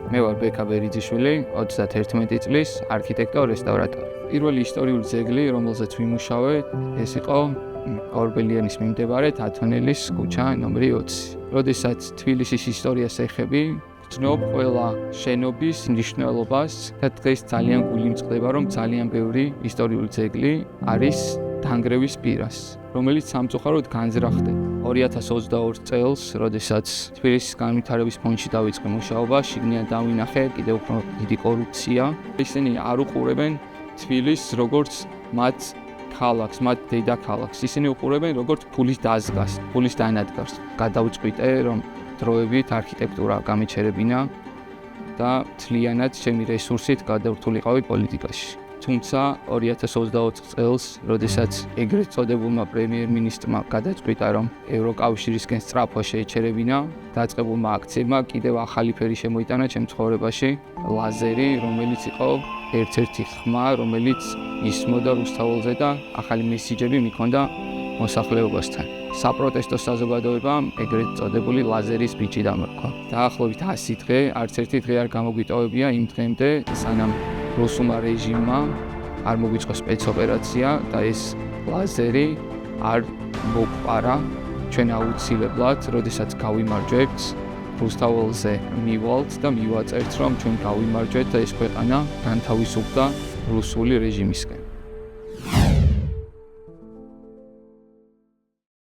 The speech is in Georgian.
მე ვარ ბექა ბერიძიშვილი, 31 წლის არქიტექტორ-რესტავრატორი. პირველი ისტორიული ძეგლი, რომელზეც ვიმუშავე, ეს იყო ორბელიანის მიმდებარე თათონელის ქუჩა ნომერი 20. როდესაც თბილისის ისტორიას ეხები, ვცნობ ყველა შენობის მნიშვნელობას და დღეს ძალიან გული მწყდება, რომ ძალიან ბევრი ისტორიული ძეგლი არის დანგრევის პირას, რომელიც სამწუხაროდ განზრახდა. 2022 წელს, როდესაც თბილისის განვითარების ფონდში დავიწყე მუშაობა, შიგნიდან დავინახე კიდევ უფრო დიდი კორუფცია. ისინი არ უყურებენ თბილისს როგორც მათ ქალაქს, მათ დედაქალაქს. ისინი უყურებენ როგორც ფულის დაზგას, ფულის დანადგარს. გადავწყვიტე, რომ დროებით არქიტექტურა გამეჩერებინა და მთლიანად ჩემი რესურსით გადავრთულიყავი პოლიტიკაში. თუმცა 2024 წელს, როდესაც ეგრეთ წოდებულმა პრემიერ-მინისტრმა გადაწყვიტა, რომ ევროკავშირისკენ სწრაფვა შეეჩერებინა, დაწყებულმა აქციებმა კიდევ ახალი ფერი შემოიტანა ჩემ ცხოვრებაში, ლაზერი, რომელიც იყო ერთ-ერთი ხმა, რომელიც ისმოდა რუსთაველზე და ახალი მესიჯები მიქონდა მოსახლეობასთან. საპროტესტო საზოგადოებამ ეგრეთ წოდებული ლაზერის ბიჭი დამარქვა. დაახლოებით 100 დღე, არც ერთი დღე არ გამოგვიტოვებია იმ დღემდე, სანამ რუსულმა რეჟიმმა არ მოგვიწყო სპეცოპერაცია და ეს ლაზერი არ მოგვყარა ჩვენ აუცილებლად, როდესაც გავიმარჯვებთ, რუსთაველზე მივალთ და მივაწერთ, რომ ჩვენ გავიმარჯვეთ და ეს ქვეყანა განთავისუფლდა რუსული რეჟიმისკენ.